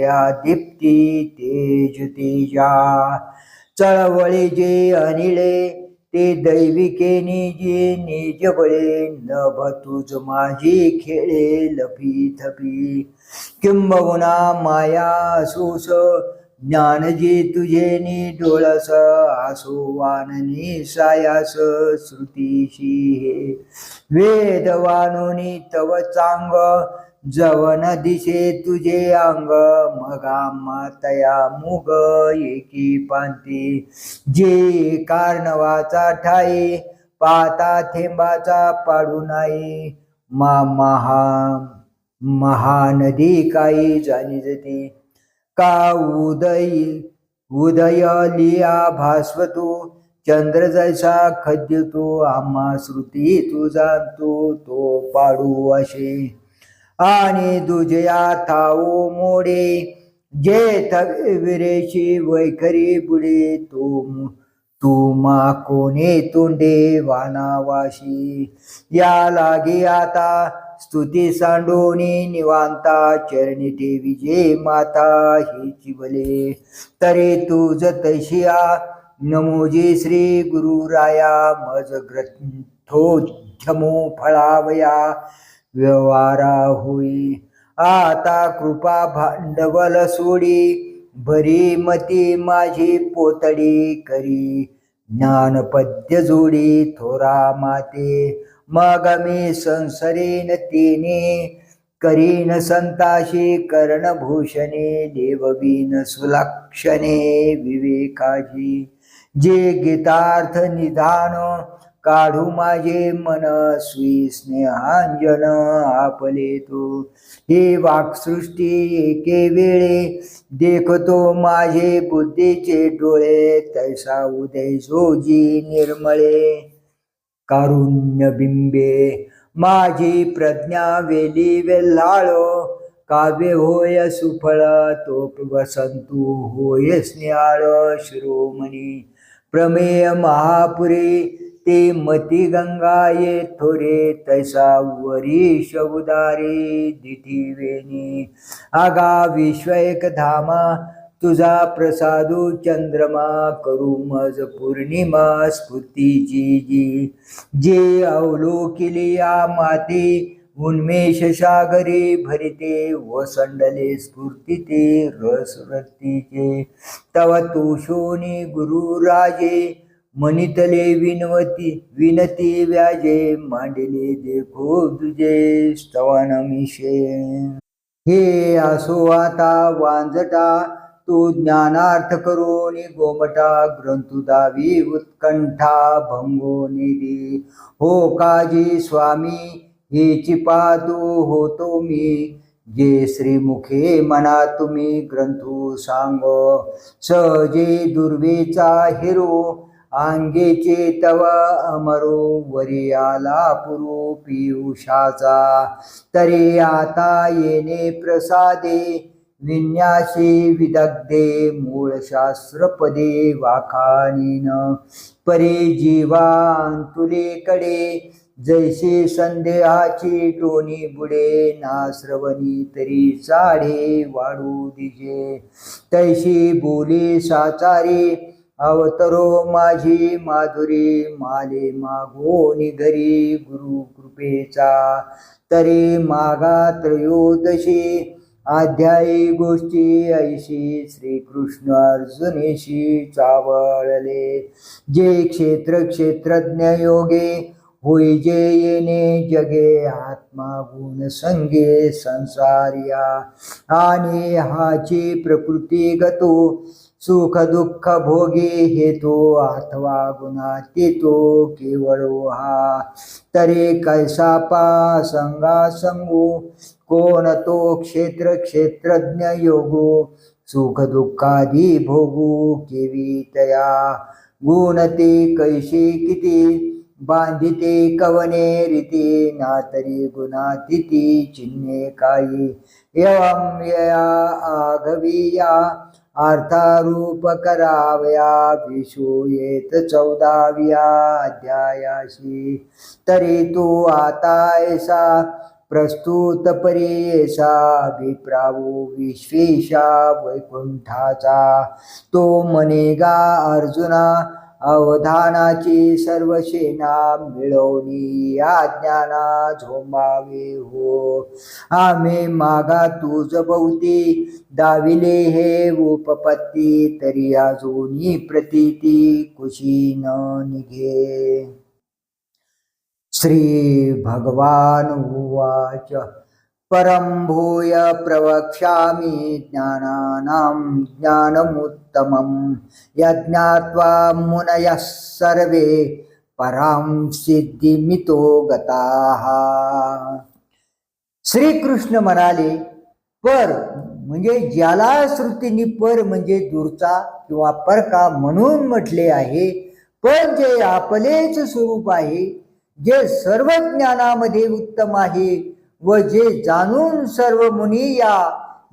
दीप्ती तेज तेजा चळवळे जे अनिळे ते दैविकेनी जे निज बळे नभ तुझ माझी खेळे लपी थपी किंबहुना माया असोस ज्ञान जे तुझे नि डोळस आसो वाननी सायास श्रुतीशी हे वेदवानुनी तव चांग जवन दिशे तुझे अंग मगा मातया मुग एकी पांती जे कार्णवाचा ठाई पाता थेंबाचा पाडू नाही महानदी काही जाणी जती का उदय लिया भास्वतो चंद्र जैसा खद्यतो आम्हा श्रुती तू जाणतो तो पाडू असे आणि दुजया थाओ मोडे जे थवे विरेशी वैखरी बुडे तू मा कोणे तोंडे वानावाशी या लागे आता स्तुती सांडोनी निवांता चरणी ठेवी जे माता हिची बले तरे तुझ तैशिया नमोजी श्री गुरुराया मज ग्रंथोद्यमो फळावया व्यवहारा होई आता कृपा भांडवल सोडी भरी मती माझी पोतडी करी ज्ञानपद्य जोडी थोरा माते मग मी संसरेन तिने करीन संताशी कर्णभूषणे देववीन सुलक्षणे विवेकाजी जे गीतार्थ निधान काढू माझे मन स्वी स्नेहांजन आपले तो हे वाक्सृष्टी एके वेळे देखतो माझे बुद्धीचे डोळे तैसा उदय जोजी निर्मळे कारुण्य बिंबे माझी प्रज्ञा वेली वेल्हाळो काव्य होय सुफळ तो वसंतू होय स्नेहाळ शिरोमणी प्रमेय महापुरी ते मती गंगा ये थोरे तैसा वरीश उदारी दिठी वेणी आगा विश्व एक धामा तुझा प्रसादू चंद्रमा करू मज पौर्णिमा स्फूर्तीची जी जे अवलोकिली या माती उन्मेष सागरी भरिते वसंडले स्फूर्तीते रसरतीचे तव तुषोनी गुरुराजे मनितले विनती व्याजे, मांडले देखो तुझे स्तवनमिषे. हे असो आता वांजटा, तू ज्ञानार्थ करून गोमटा, ग्रंथु दावी उत्कंठा भंगो निधी. हो काजी स्वामी हेची पादू होतो मी, जे श्रीमुखे मना तुम्ही ग्रंथू सांग. सहजे दुर्वेचा हिरो, अंगेचे तव अमरो, वरी आला पुरू पियुषाचा. तरी आता येणे प्रसादे, विन्यासी विदग्धे, मूळ शास्त्रपदे वाखानीन. परी जीवांतुलेकडे, जैसे संदेहाची टोनी बुडे, ना श्रवणी तरी चाढे वाढू दिजे. तैशी बोली साचारी, अवतरो माझी माधुरी, माले मागोनी घरी गुरु कृपेचा. तरी मागा त्रयोदशी अध्यायी गोष्टी ऐशी, श्रीकृष्ण अर्जुनेशी चावळले. जे क्षेत्र क्षेत्रज्ञ योगे, होई जे येणे जगे, आत्मा गुण संगे संसारिया. आणि हाची प्रकृती गतो, सुख दुःख भोगे हेतो, अथवा गुणातीतो केवळो हा. तरी कैसा पा संगा संगू, कोण तो क्षेत्र क्षेत्रज्ञ योगो, सुख दुःखादी भोगू केवी तया. गुण ते कैसे किती, बांधिते कवने रीती, ना तरी गुणातीती चिन्हे काही. एवं यया आघविया, अर्थारूप करावया, विषो येत 14व्या अध्यायाशी. तरी तू आता ऐसा प्रस्तुत परेसा, विप्रावो विश्वेशा वैकुंठाचा. तो मनेगा अर्जुना, अवधानाची सर्व सेना, मिळवणी या ज्ञाना झोंबावे हो. आम्ही मागा तुझ भोवती, दाविले हे उपपत्ती, तरी अजूनी प्रतीती कुशी न निघे. श्री भगवान उवाच, परं भूय प्रवक्ष्यामि ज्ञानानां ज्ञानमुत्तमं, यज्ञात्वा मुनयः सर्वे परां सिद्धिमितो गताः. श्रीकृष्ण म्हणाले, पर म्हणजे ज्याला श्रुतीनी पर म्हणजे दूरचा किंवा परका म्हणून म्हटले आहे, पण जे आपलेच स्वरूप आहे, जे सर्व ज्ञानामध्ये उत्तम आहे, व जे जाणून सर्व मुनी या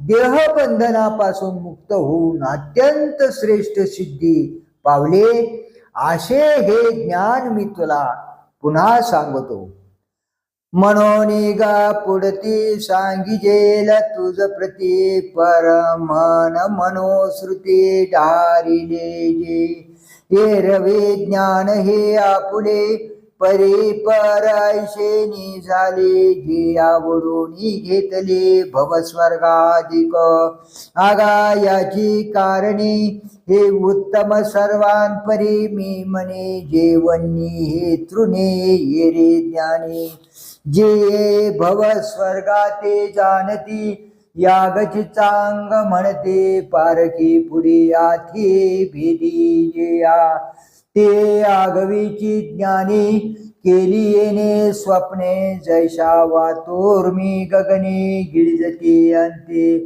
देहबंधनापासून मुक्त होऊन अत्यंत श्रेष्ठ सिद्धी पावले, असे हे ज्ञान मी तुला पुन्हा सांगतो. म्हणून गा पुढती सांगिजेल तुझ प्रती, परमन मनोश्रुती ढारिले जे. एरवे ज्ञान हे आपुले, परे परैसे झाले, जे आवडून घेतले भवस्वर्गाधिक. आगा याची कारणे हे उत्तम सर्वांपरी, मी म्हणे जेवणी हे तृणे ये रे ज्ञानी. जे भवस्वर्गाते जाणती, यागची चांग म्हणते, पारखी पुढे आथे भेदी जेया. ते आगवीची ज्ञानी, केली येणे स्वप्ने, जैसा वातोर्मी गगने गिळजते अंते.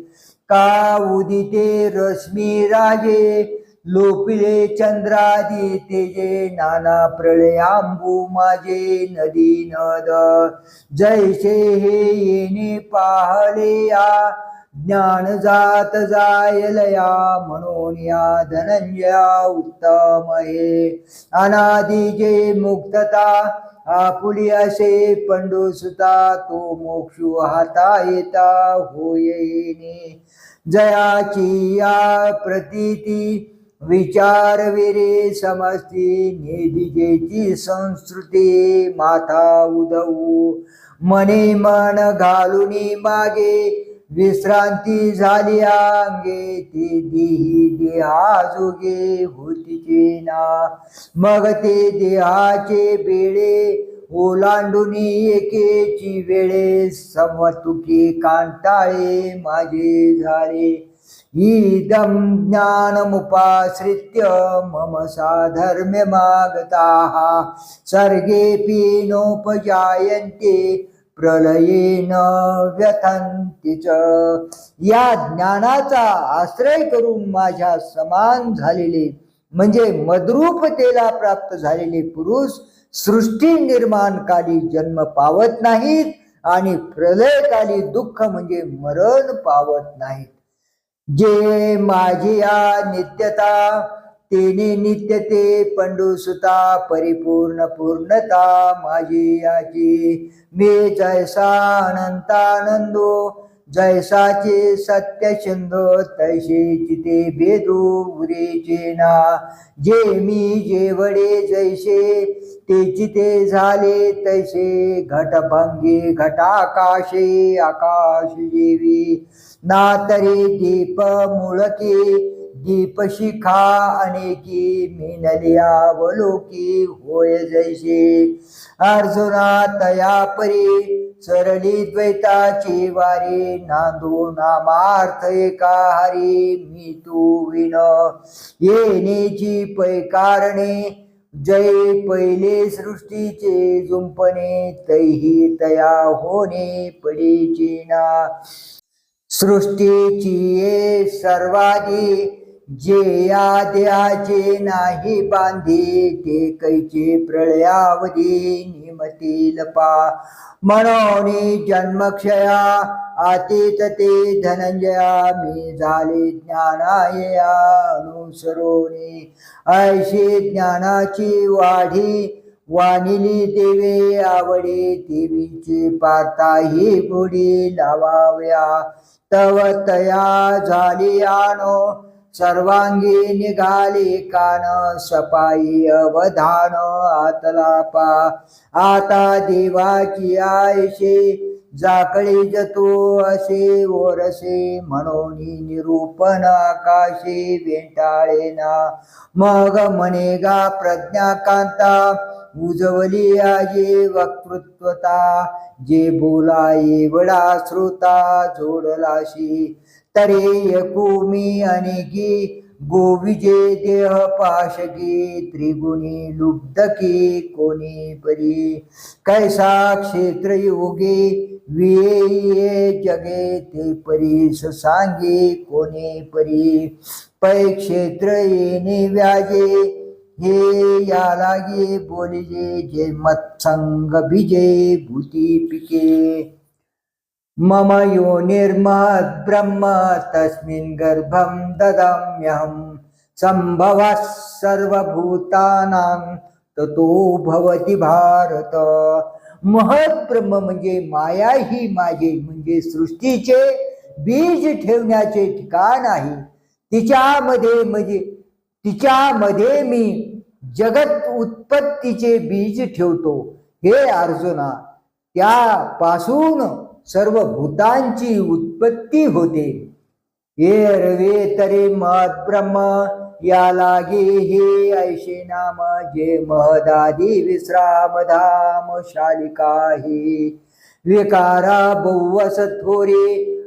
का उदिते रश्मी राजे, लोपिले चंद्रादी तेजे, नाना प्रलयांबू माझे नदी नद. जैसे हे येणे पाहले या, ज्ञान जात जायलया, म्हणून या धनंजया उत्तम हे. अनादि जे मुक्तता आपुली असे पंडुसुता, तो मोक्षु हाता येता होय येणे. जयाची या प्रतीती विचार विरे समस्ती, निधिजेची संस्कृती माथा उदवू. मने मन घालुनी मागे, विश्रांती झाली अंगे ती देही देहा जोगे होतीचे ना मग ते देहाचे बेळे ओलांडून एकेची वेळे समतुकी कांटाळे माझे झाले इदं ज्ञानमुपाश्रित्य मम साधर्म्य मागताः सर्गेऽपि नोपजायन्ते प्रलयेन व्यथन्ति च या ज्ञानाचा आश्रय करून माझ्या समान झालेले म्हणजे मद्रूपतेला प्राप्त झालेले पुरुष सृष्टी निर्माणकाली जन्म पावत नाहीत आणि प्रलयकाली दुःख म्हणजे मरण पावत नाहीत जे माझी या नित्यता तेने नित्य ते पंडुसुता परिपूर्ण पूर्णता माझी याची मी जैसा अनंतानंदो जैसाचे सत्य सिंधो तैसे चिते भेदू उरेचे ना जे मी जेवढे जैसे तेची ते झाले तैसे घटभंगी घटाकाशे आकाश जेवी ना तरी दीप मुळकी दीपशिखा अनेकी मिनलिया वलोकी होय जैसे अर्जुना तया परी सरली द्वैताची वारी नांदो नामार्थ एका हरी मी तू विन येण्याची पैकारणे जय पहिले सृष्टीचे जुंपणे तैही तया होणे पडीची ना सृष्टीची ये सर्वादी जे या देहाचे नाही बांधी ते कैचे प्रलयावधी निमतील पा म्हणून जन्मक्षया आतीत ते धनंजया मी झाले ज्ञानाय अनुसरोनी ऐशी ज्ञानाची वाढी वानिली देवे आवडे देवीची पारताही गोडी लावाव्या तव तया झाली आनो सर्वांगी निघाली कान सपाई अवधान आतलापा आता देवाची आयशे जाकळी जतो असे ओरसे म्हणून निरूपण आकाशे वेंटाळेना मग मनेगा प्रज्ञाकांता उजवली आजे वक्तृत्वता जे बोला एवढा श्रोता जोडलाशी तरे यकुमी अनेकी गोविजे देह पाशकी त्रिगुणी लुब्धकी कोणी परी कैसा क्षेत्र योगे विये जगे ते परीस सांगे कोणे परी पै क्षेत्र येणे व्याजे हे या लागे बोलिजे जे मत्संग बीजे भूती पिके मम योनिर्महद् ब्रह्म तस्मिन् गर्भं ददाम्यहं संभवः सर्वभूतानां ततो भवति भारत महत् ब्रह्म म्हणजे माया ही माझे म्हणजे सृष्टीचे बीज ठेवण्याचे ठिकाण आहे तिच्यामध्ये मी जगत उत्पत्तीचे बीज ठेवतो हे अर्जुना त्यापासून सर्व भूतांची उत्पत्ती होते ये रवे तरे महत् ब्रह्म या लागे हे ऐशे नाम जे महदादी विश्राम धाम शालिका हे विकारा बहुवस थोरे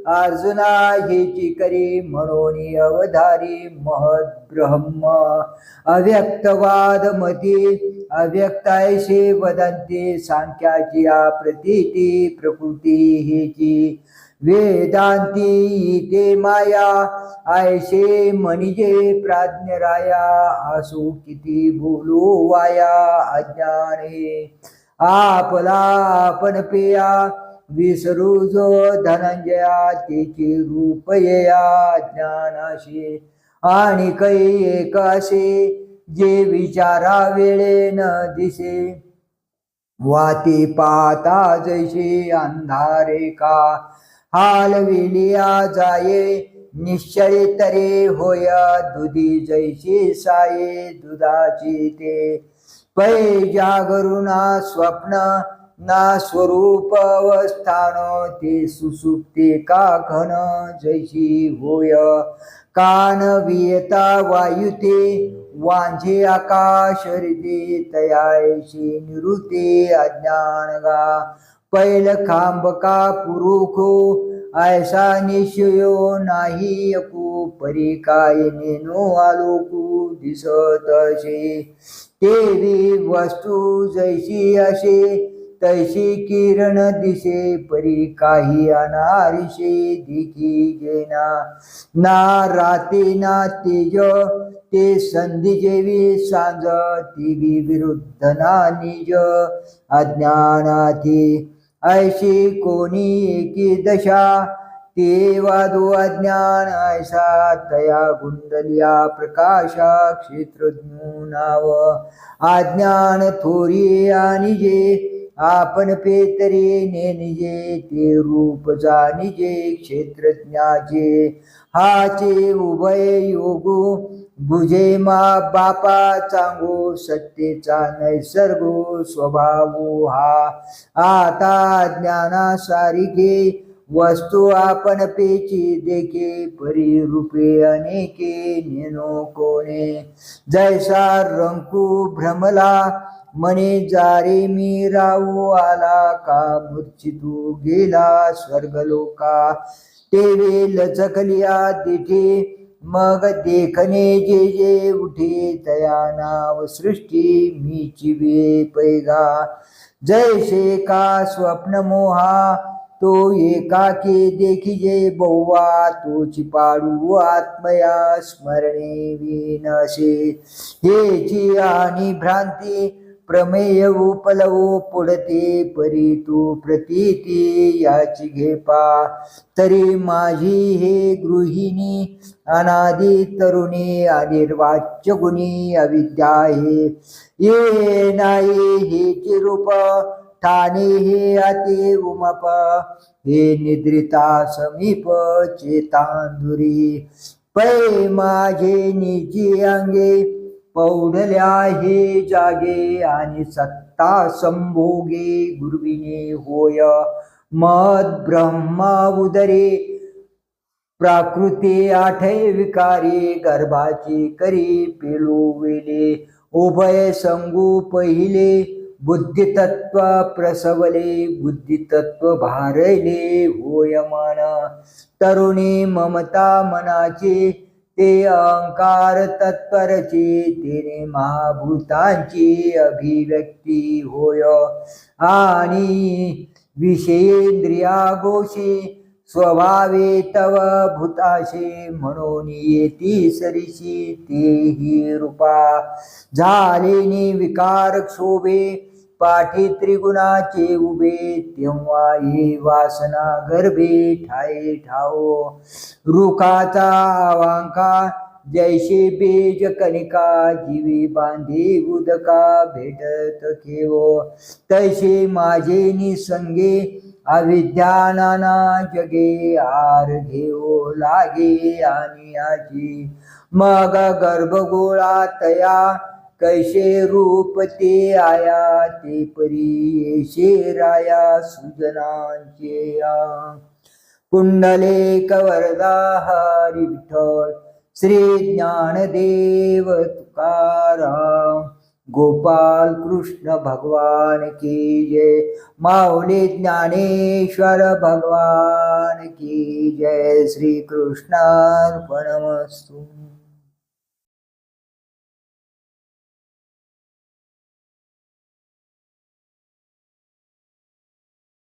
अर्जुना हेची करे म्हणून अवधारी महत् ब्रह्म अव्यक्तवाद मती अव्यक्तायशे वदन्ते सांख्याची प्रतीती प्रकृती हेची वेदांती ते माया आयशे म्हणजे प्राज्ञराया आसू किती बोलो वाया अज्ञाने आपला आपण पेया विसरू जो धनंजया तेचे रूप येया ज्ञानाशी आणि कै एक असे जे विचारा वेळे न दिसे वाती पाता जैसे अंधारे का हालविलिया जाये निश्चय तरे होया दुधी जैसे साये दुधाची ते पै जागरुणा स्वप्न ना स्वरूप अवस्थान ते सुसुप्ते का घन जैसी होय कान वियता वायुते वांझे आकाश हृदे तयाशी निरुते अज्ञानगा पैल खांब का पुरुखो ऐसा निश्चयो नाही अकू परी काय नेनो आलोकू दिसत असे तेवी वस्तू जैशी असे तैशी किरण दिसे परी काही अनारिशे देखी जेना ना राती ना तेज ते संधी जेवी सांज ती विरुद्ध ना निज अज्ञानाती ऐशी कोणी एकी दशा ते वादो अज्ञान ऐसा तया गुंडलिया प्रकाशा क्षेत्रज्ञ नाव अज्ञान थोरी आणि जे आपण पेतरी नेनिजे ते रूप जानिजे क्षेत्रज्ञाचे हाचे उभय योगो बुझे मा बापा चांगो सत्तेचा नैसर्गो स्वभाव हा आता ज्ञानासारिखे वस्तू आपण पेची देखे परी रूपे अनेके नेनो कोणे जैसा रंकू भ्रमला मने जारे मी राहू आला का मूर्छितू गेला स्वर्गलोका तेवे लचकलिया तिथे मग देखणे जे जे उठे तया नाव सृष्टी मी चिवे पैगा जैसे का स्वप्न मोहा तो एकाके देखिजे बहुवा तोची पाडू आत्मया स्मरणे विनसे हेची आणि भ्रांती प्रमेय उपलवो पुढते परी तू प्रतीती याची घेपा तरी माझी हे गृहिणी अनादि तरुणी अनिर्वाच्य गुणी अविद्या हे ये नाही हे रूप ठाणे हे अति उमप हे निद्रिता समीप चेतांधुरी पै माझे निजी अंगे पौढल्या हे जागे आणि सत्ता संभोगे गुरुविने होय मद ब्रह्मा उदरे प्राकृती आठे विकारी गर्भाची करी पेलो वेले उभय संगू पहिले बुद्धितत्व प्रसवले बुद्धितत्व भारले होय मन तरुणी ममता मनाचे ते अहंकार तत्परचे तेने महाभूतांची अभिव्यक्ती होय आणि विषयेंद्रिया गोषे स्वभावे तव भूताशे म्हणून येती सरीशी तेही रूपा झालेनी विकार क्षोभे पाठी त्रिगुणाचे उभे तेव्हा ये वासना गर्भे ठाये ठाओ रुखाचा वांका जैसे बेज कनिका जीवी बांधे उदका भेटत केवो तैसे माझे निसंगे अविद्या नाना जगे आर घेओ लागे आणि आजी मग गर्भगोळा तया कैसे रूप ते आया ते परी येशे राया सुजनांचे कुंडले कवरदा हरी विठ्ठल श्री ज्ञानदेव तुकाराम गोपाल कृष्ण भगवान की जय माऊली ज्ञानेश्वर भगवान की जय श्री कृष्णार्पणमस्तु।